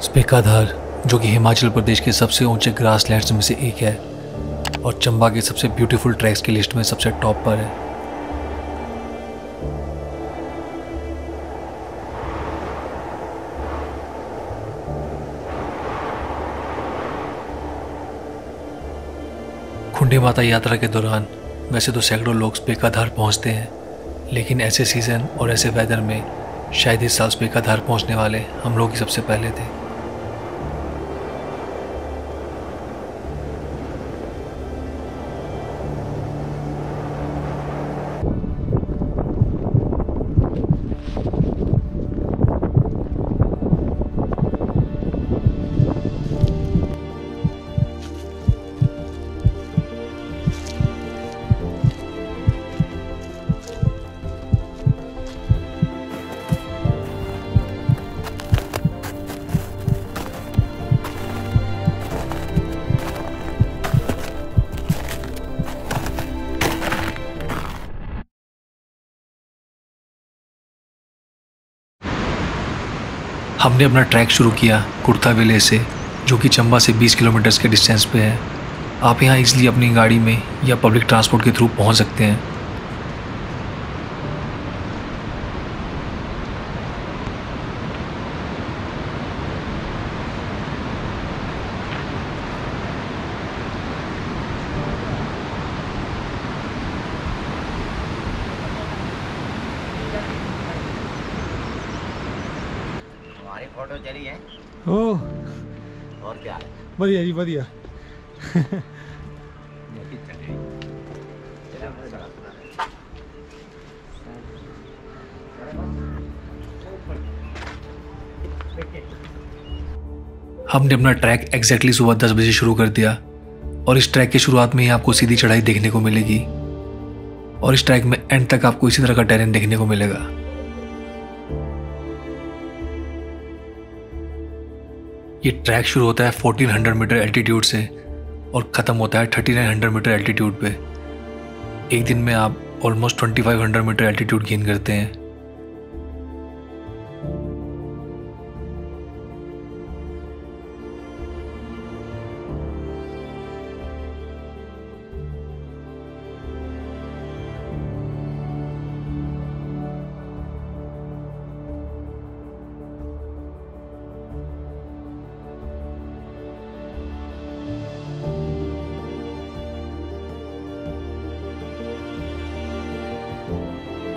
स्पेकाधार, जो कि हिमाचल प्रदेश के सबसे ऊंचे ग्रासलैंड्स में से एक है और चंबा के सबसे ब्यूटीफुल ट्रैक्स की लिस्ट में सबसे टॉप पर है। खुंडी माता यात्रा के दौरान वैसे तो सैकड़ों लोग स्पेकाधार पहुंचते हैं, लेकिन ऐसे सीज़न और ऐसे वेदर में शायद इस साल स्पेकाधार पहुंचने वाले हम लोग ही सबसे पहले थे। हमने अपना ट्रैक शुरू किया कुर्ता विलेज से, जो कि चंबा से 20 किलोमीटर के डिस्टेंस पे है। आप यहाँ इजीली अपनी गाड़ी में या पब्लिक ट्रांसपोर्ट के थ्रू पहुँच सकते हैं। फोटो चली है। ओह, और क्या है? बढ़िया जी, बढ़िया। हमने अपना ट्रैक एग्जैक्टली सुबह 10 बजे शुरू कर दिया और इस ट्रैक की शुरुआत में ही आपको सीधी चढ़ाई देखने को मिलेगी और इस ट्रैक में एंड तक आपको इसी तरह का टेरेन देखने को मिलेगा। ये ट्रैक शुरू होता है 1400 मीटर एल्टीट्यूड से और ख़त्म होता है 3900 मीटर एल्टीट्यूड पे। एक दिन में आप ऑलमोस्ट 2500 मीटर एल्टीट्यूड गेन करते हैं।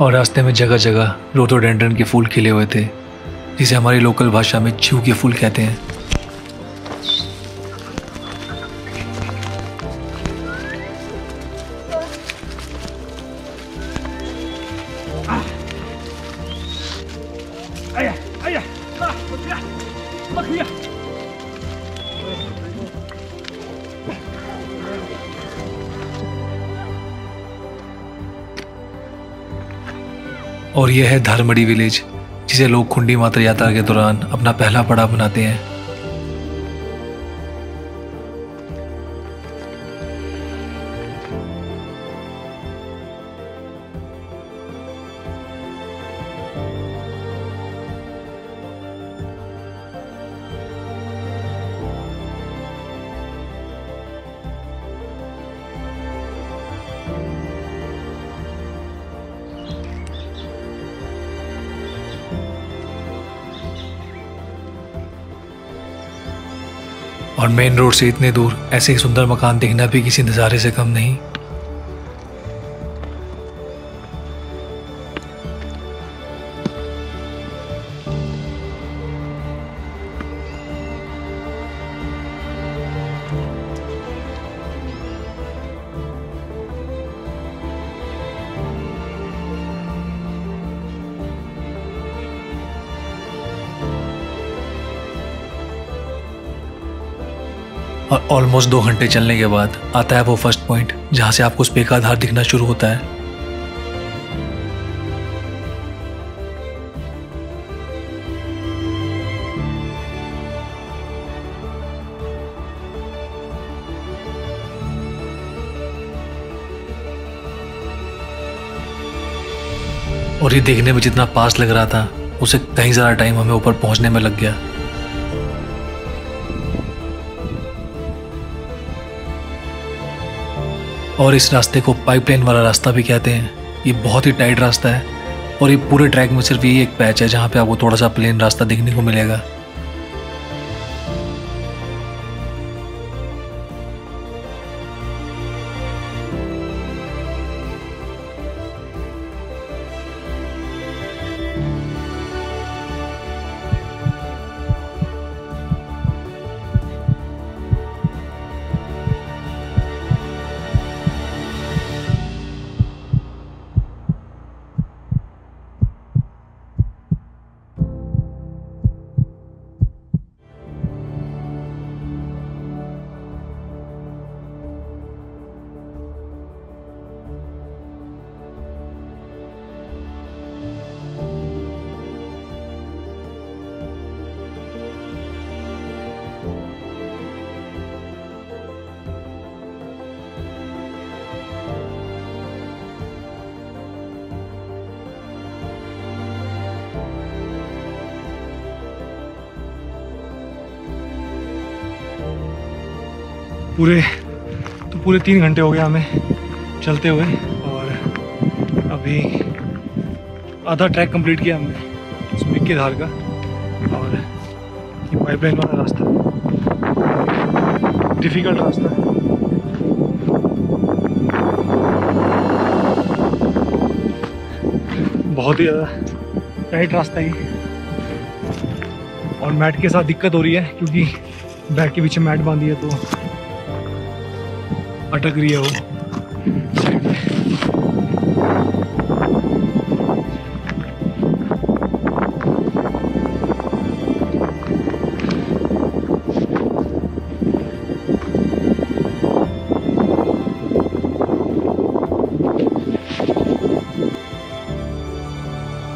और रास्ते में जगह जगह रोडोडेंड्रन के फूल खिले हुए थे, जिसे हमारी लोकल भाषा में छीव के फूल कहते हैं। और यह है धारमड़ी विलेज, जिसे लोग खुंडी माता यात्रा के दौरान अपना पहला पड़ाव बनाते हैं। और मेन रोड से इतने दूर ऐसे ही सुंदर मकान देखना भी किसी नज़ारे से कम नहीं। और ऑलमोस्ट 2 घंटे चलने के बाद आता है वो फर्स्ट पॉइंट, जहाँ से आपको स्पेकाधार दिखना शुरू होता है। और ये देखने में जितना पास लग रहा था, उससे कहीं ज़्यादा टाइम हमें ऊपर पहुंचने में लग गया। और इस रास्ते को पाइपलाइन वाला रास्ता भी कहते हैं। ये बहुत ही टाइट रास्ता है और ये पूरे ट्रैक में सिर्फ यही एक पैच है जहाँ पे आपको थोड़ा सा प्लेन रास्ता देखने को मिलेगा। पूरे 3 घंटे हो गया हमें चलते हुए और अभी आधा ट्रैक कंप्लीट किया हमने स्पिक की धार का। और ये पाइपलाइन वाला रास्ता डिफ़िकल्ट रास्ता है। बहुत ही ज़्यादा टाइट रास्ता है और मैट के साथ दिक्कत हो रही है क्योंकि बैग के पीछे मैट बांधी है तो अटक रही है वो साइड में।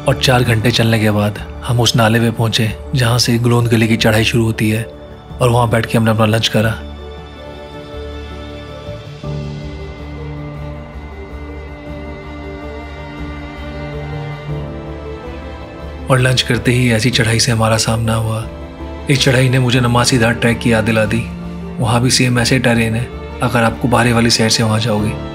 और 4 घंटे चलने के बाद हम उस नाले पे पहुंचे जहाँ से ग्लोन गली की चढ़ाई शुरू होती है और वहाँ बैठ के हमने अपना लंच करा। और लंच करते ही ऐसी चढ़ाई से हमारा सामना हुआ। इस चढ़ाई ने मुझे नमासी घाट ट्रैक की याद दिला दी। वहाँ भी सेम ऐसे टेरेन है अगर आपको बाहर वाली साइड से वहाँ जाओगे।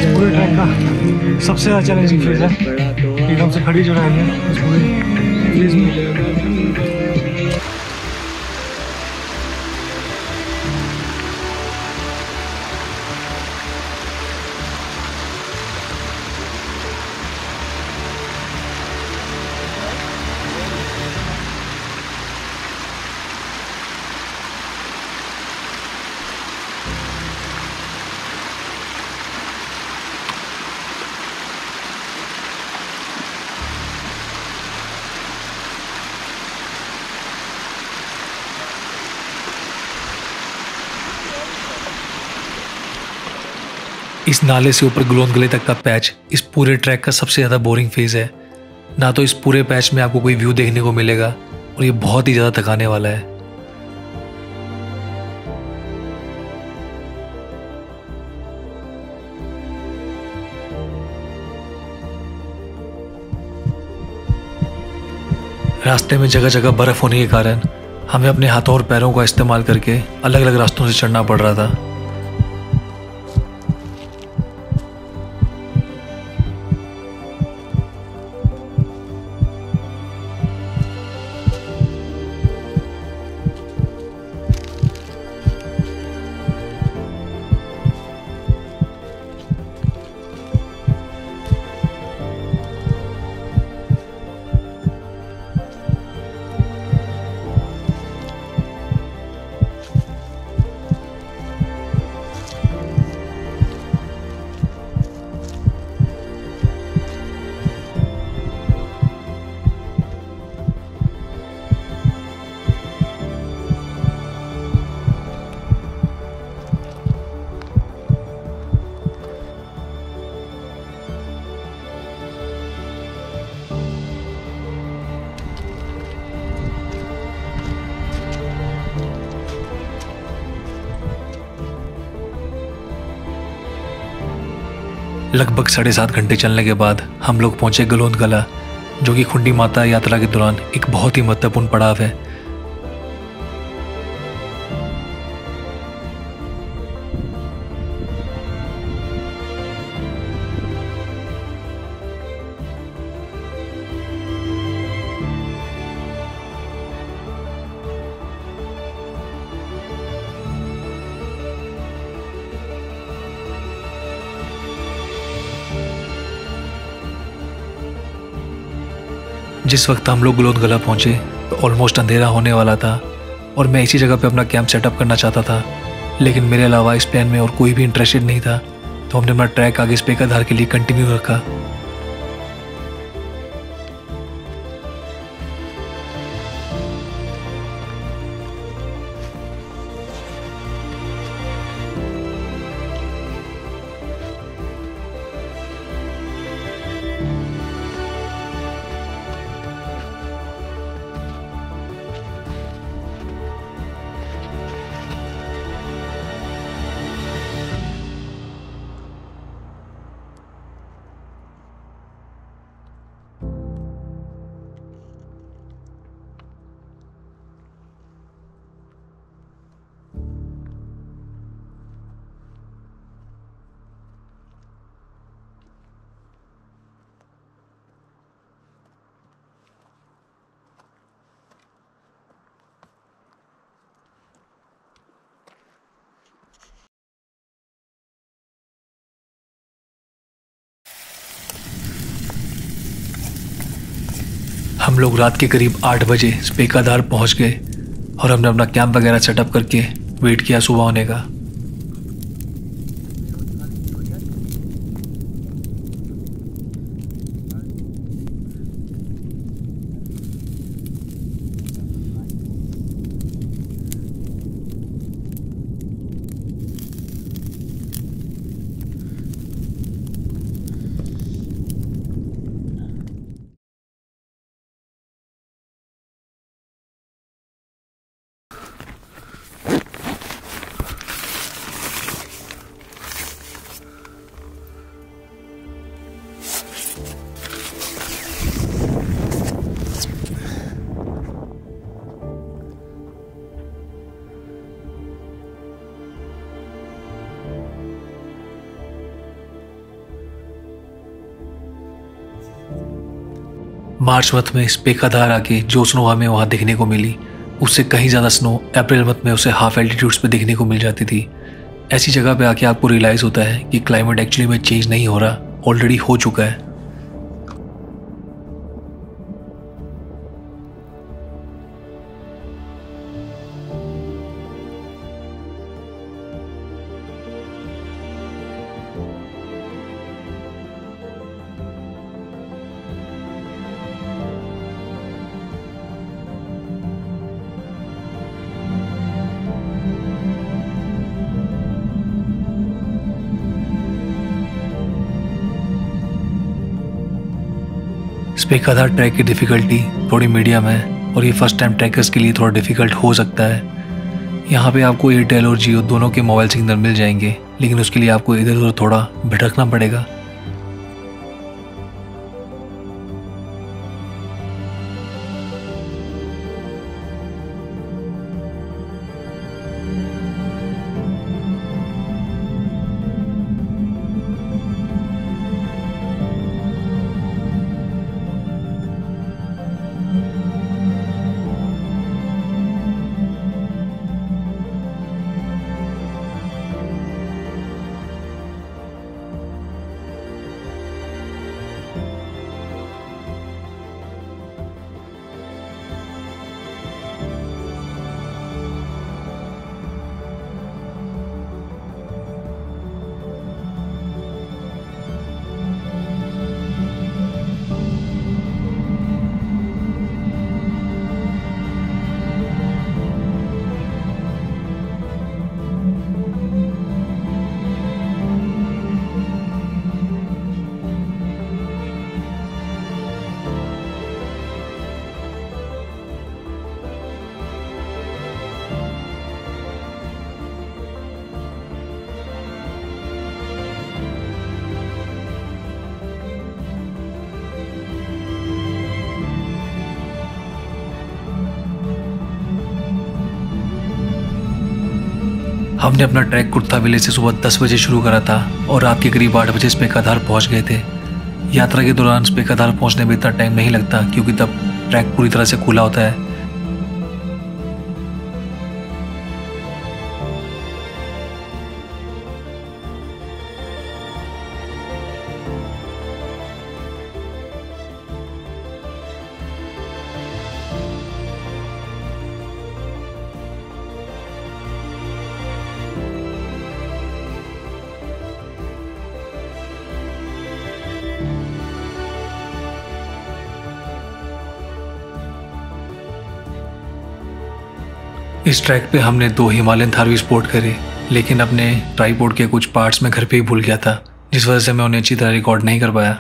पूरे ट्रैक का सबसे ज़्यादा चैलेंजिंग फेज है एकदम से खड़ी जो रही है उस पूरे फेज में। इस नाले से ऊपर ग्लोन गली तक का पैच इस पूरे ट्रैक का सबसे ज़्यादा बोरिंग फेज है। ना तो इस पूरे पैच में आपको कोई व्यू देखने को मिलेगा और ये बहुत ही ज़्यादा थकाने वाला है। रास्ते में जगह जगह बर्फ़ होने के कारण हमें अपने हाथों और पैरों का इस्तेमाल करके अलग अलग रास्तों से चढ़ना पड़ रहा था। लगभग 7.5 घंटे चलने के बाद हम लोग पहुंचे गलोंद गला, जो कि खुंडी माता यात्रा के दौरान एक बहुत ही महत्वपूर्ण पड़ाव है। जिस वक्त हम लोग गलोंद गला पहुंचे तो ऑलमोस्ट अंधेरा होने वाला था और मैं इसी जगह पे अपना कैंप सेटअप करना चाहता था, लेकिन मेरे अलावा इस प्लान में और कोई भी इंटरेस्टेड नहीं था, तो हमने अपना ट्रैक आगे स्पेकाधार के लिए कंटिन्यू रखा। हम लोग रात के करीब 8 बजे स्पेकाधार पहुंच गए और हमने अपना कैंप वगैरह सेटअप करके वेट किया सुबह होने का। मार्च मंथ में स्पेकाधार आके जो स्नो हमें वहाँ देखने को मिली, उससे कहीं ज़्यादा स्नो अप्रैल मंथ में उसे हाफ एल्टीट्यूड्स पे देखने को मिल जाती थी। ऐसी जगह पे आके आपको रियलाइज़ होता है कि क्लाइमेट एक्चुअली में चेंज नहीं हो रहा, ऑलरेडी हो चुका है। स्पेकाधार ट्रैक की डिफ़िकल्टी थोड़ी मीडियम है और ये फर्स्ट टाइम ट्रैकर्स के लिए थोड़ा डिफ़िकल्ट हो सकता है। यहाँ पे आपको एयरटेल और जियो दोनों के मोबाइल सिग्नल मिल जाएंगे, लेकिन उसके लिए आपको इधर उधर थोड़ा भटकना पड़ेगा। हमने अपना ट्रैक कुर्ता विलेज से सुबह 10 बजे शुरू करा था और रात के करीब 8 बजे स्पेकाधार पहुंच गए थे। यात्रा के दौरान स्पेकाधार पहुंचने में इतना टाइम नहीं लगता क्योंकि तब ट्रैक पूरी तरह से खुला होता है। इस ट्रैक पे हमने 2 हिमालयन थार भी स्पोर्ट करे, लेकिन अपने ट्राईपोड के कुछ पार्ट्स में घर पे ही भूल गया था, जिस वजह से मैं उन्हें अच्छी तरह रिकॉर्ड नहीं कर पाया।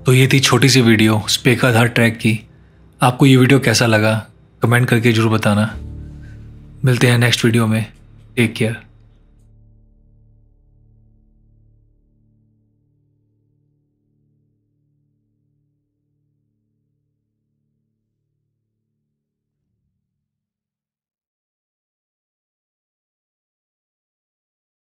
तो ये थी छोटी सी वीडियो स्पेकाधार ट्रैक की। आपको ये वीडियो कैसा लगा कमेंट करके जरूर बताना। मिलते हैं नेक्स्ट वीडियो में। Take care.